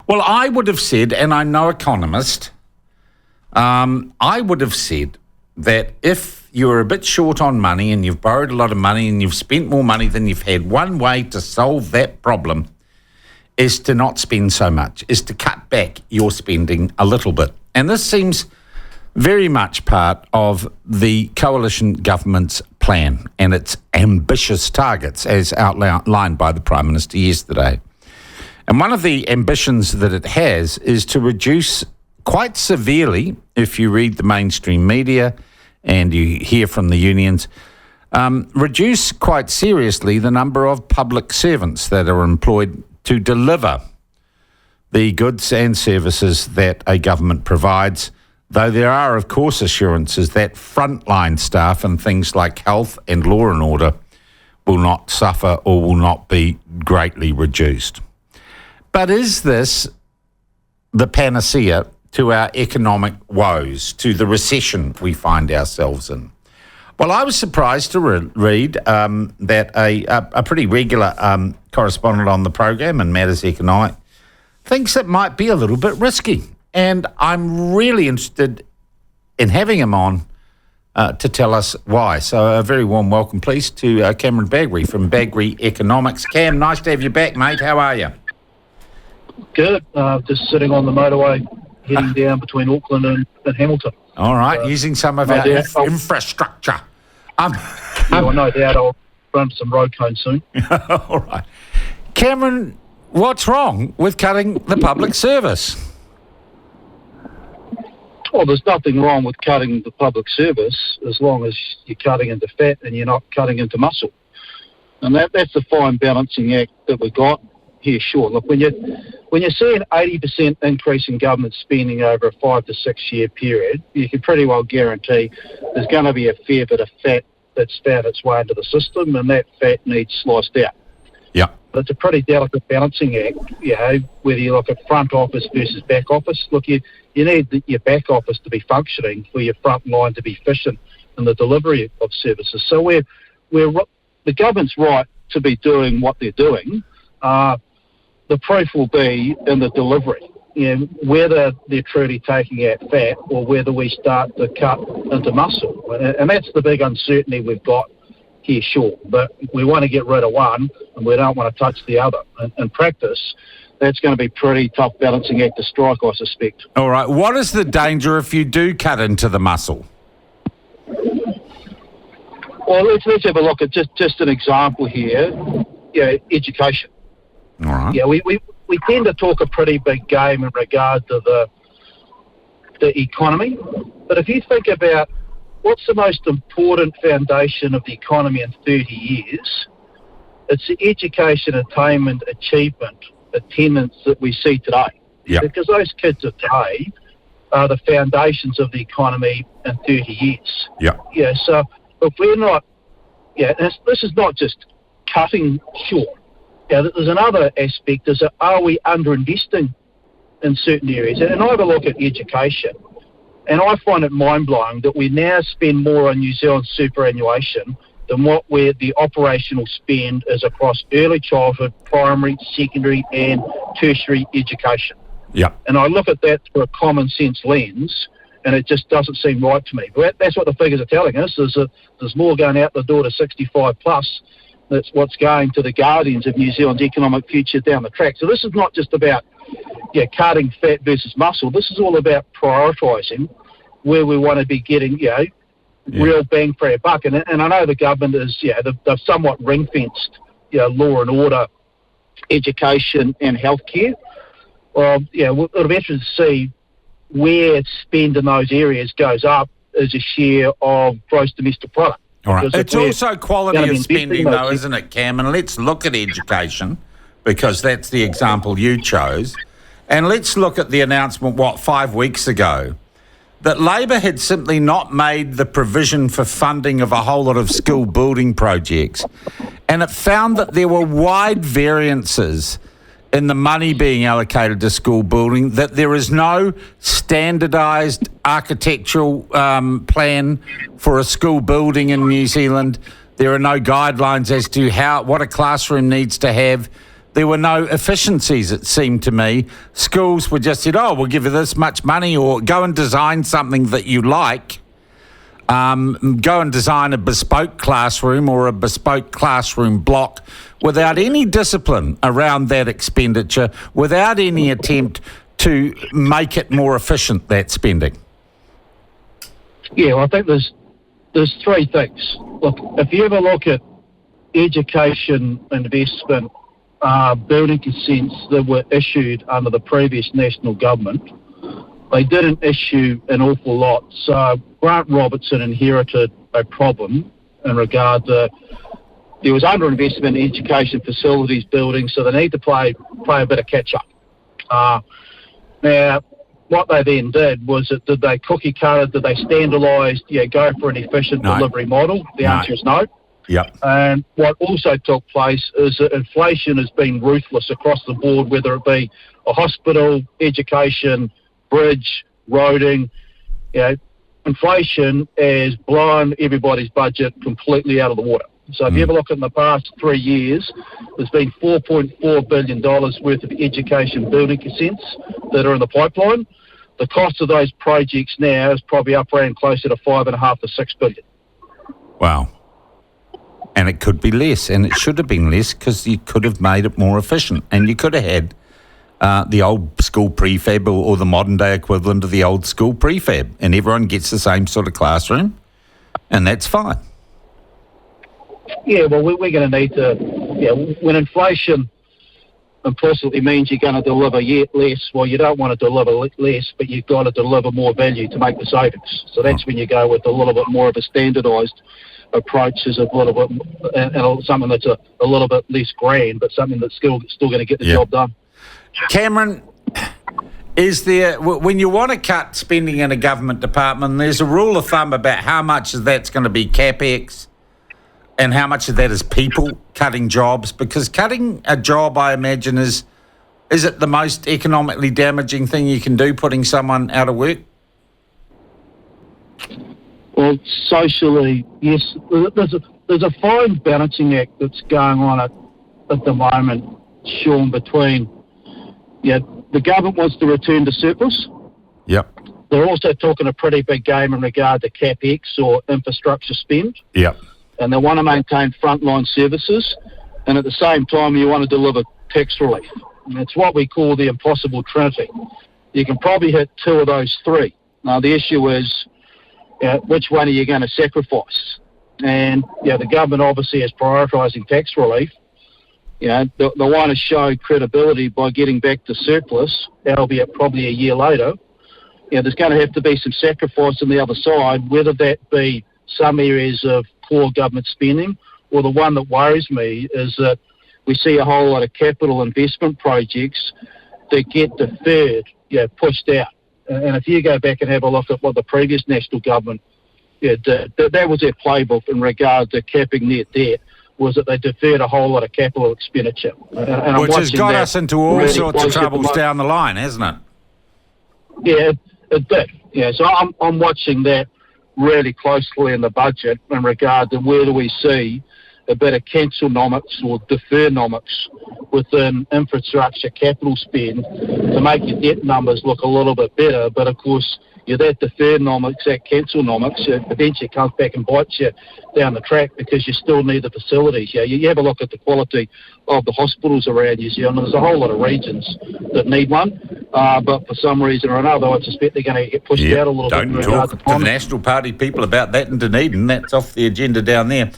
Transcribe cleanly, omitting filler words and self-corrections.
Well, I would have said, and I'm no economist, I would have said that if you're a bit short on money and you've borrowed a lot of money and you've spent more money than you've had, one way to solve that problem is to not spend so much, is to cut back your spending a little bit. And this seems very much part of the coalition government's plan and its ambitious targets as outlined by the Prime Minister yesterday. And one of the ambitions that it has is to reduce quite severely, if you read the mainstream media and you hear from the unions, reduce quite seriously the number of public servants that are employed to deliver the goods and services that a government provides, though there are, of course, assurances that frontline staff and things like health and law and order will not suffer or will not be greatly reduced. But is this the panacea to our economic woes, to the recession we find ourselves in? Well, I was surprised to read that a pretty regular correspondent on the program in Matters Economic thinks it might be a little bit risky. And I'm really interested in having him on to tell us why. So a very warm welcome, please, to Cameron Bagrie from Bagrie Economics. Cam, nice to have you back, mate. How are you? Good. Just sitting on the motorway, heading down between Auckland and Hamilton. All right, using some of our infrastructure. Well, no doubt I'll run some road cones soon. All right. Cameron, what's wrong with cutting the public service? Well, there's nothing wrong with cutting the public service as long as you're cutting into fat and you're not cutting into muscle. And that's the fine balancing act that we've got here, sure. Look, when you see an 80% increase in government spending over a 5 to 6 year period, you can pretty well guarantee there's going to be a fair bit of fat that's found its way into the system, and that fat needs sliced out. Yeah. But it's a pretty delicate balancing act, whether you look at front office versus back office. Look, you need your back office to be functioning for your front line to be efficient in the delivery of services. So the government's right to be doing what they're doing. The proof will be in the delivery, whether they're truly taking out fat or whether we start to cut into muscle. And that's the big uncertainty we've got here, sure. But we want to get rid of one and we don't want to touch the other. In practice, that's going to be pretty tough balancing act to strike, I suspect. All right. What is the danger if you do cut into the muscle? Well, let's have a look at just an example here. Education. All right. Yeah, we tend to talk a pretty big game in regard to the economy. But if you think about what's the most important foundation of the economy in 30 years, it's the education, attainment, achievement, attendance that we see today. Yeah. Because those kids of today are the foundations of the economy in 30 years. Yeah. Yeah, so if we're not, this is not just cutting short. Yeah, there's another aspect, is that are we underinvesting in certain areas? And I have a look at education, and I find it mind-blowing that we now spend more on New Zealand superannuation than what the operational spend is across early childhood, primary, secondary and tertiary education. Yeah. And I look at that through a common sense lens, and it just doesn't seem right to me. But that's what the figures are telling us, is that there's more going out the door to 65 plus. That's what's going to the guardians of New Zealand's economic future down the track. So this is not just about cutting fat versus muscle. This is all about prioritising where we want to be getting real bang for our buck. And I know the government is they've somewhat ring-fenced law and order, education and healthcare. Well, it'll be interesting to see where spend in those areas goes up as a share of gross domestic product. All right. It's also quality of spending, though, isn't it, Cam? And let's look at education, because that's the example you chose. And let's look at the announcement, 5 weeks ago, that Labor had simply not made the provision for funding of a whole lot of school building projects. And it found that there were wide variances in the money being allocated to school building, that there is no standardised architectural plan for a school building in New Zealand. There are no guidelines as to what a classroom needs to have. there were no efficiencies, it seemed to me. Schools were just said, oh, we'll give you this much money, or go and design something that you like. Go and design a bespoke classroom or a bespoke classroom block without any discipline around that expenditure, without any attempt to make it more efficient, that spending. Yeah, well, I think there's three things. Look, if you ever look at education investment building consents that were issued under the previous national government, they didn't issue an awful lot. So Grant Robertson inherited a problem in regard to there was underinvestment in education facilities buildings, so they need to play a bit of catch up. Now, what they then did was, did they cookie cutter? Did they standardise? Go for an efficient delivery model? The answer is no. Yep. And what also took place is that inflation has been ruthless across the board, whether it be a hospital, education, bridge, roading. Inflation has blown everybody's budget completely out of the water. So if you ever look at in the past 3 years, there's been $4.4 billion worth of education building consents that are in the pipeline. The cost of those projects now is probably up around closer to $5.5 to $6 billion. Wow. And it could be less, and it should have been less, because you could have made it more efficient, and you could have had the old school prefab or the modern day equivalent of the old school prefab, and everyone gets the same sort of classroom, and that's fine. Yeah, well, we're going to need to, when inflation implicitly means you're going to deliver yet less, well, you don't want to deliver less, but you've got to deliver more value to make the savings. So that's when you go with a little bit more of a standardised approach, is a little bit, and something that's a little bit less grand, but something that's still going to get the job done. Cameron, is there, when you want to cut spending in a government department, there's a rule of thumb about how much of that's going to be CapEx and how much of that is people cutting jobs? Because cutting a job, I imagine, is it the most economically damaging thing you can do, putting someone out of work? Well, socially, yes. There's a fine balancing act that's going on at the moment, Sean, between the government wants to return to surplus. Yep. They're also talking a pretty big game in regard to CapEx or infrastructure spend. Yep. And they want to maintain frontline services, and at the same time you want to deliver tax relief. And it's what we call the impossible trinity. You can probably hit two of those three. Now the issue is, which one are you going to sacrifice? And the government obviously is prioritising tax relief. They want to show credibility by getting back to surplus, albeit probably a year later. There's going to have to be some sacrifice on the other side, whether that be some areas of core government spending, or the one that worries me is that we see a whole lot of capital investment projects that get deferred, pushed out. And if you go back and have a look at what the previous national government did, that was their playbook in regard to capping net debt, was that they deferred a whole lot of capital expenditure. And which has got us into all really sorts of troubles down the line, hasn't it? Yeah, it did. So I'm watching that really closely in the budget in regard to where do we see a bit of cancelnomics or defernomics within infrastructure capital spend to make your debt numbers look a little bit better. But of course, that defernomics, that cancelnomics, eventually comes back and bites you down the track because you still need the facilities. You have a look at the quality of the hospitals around New Zealand. There's a whole lot of regions that need one, but for some reason or another, I suspect they're going to get pushed out a little bit. Don't talk to the National Party people about that in Dunedin. That's off the agenda down there.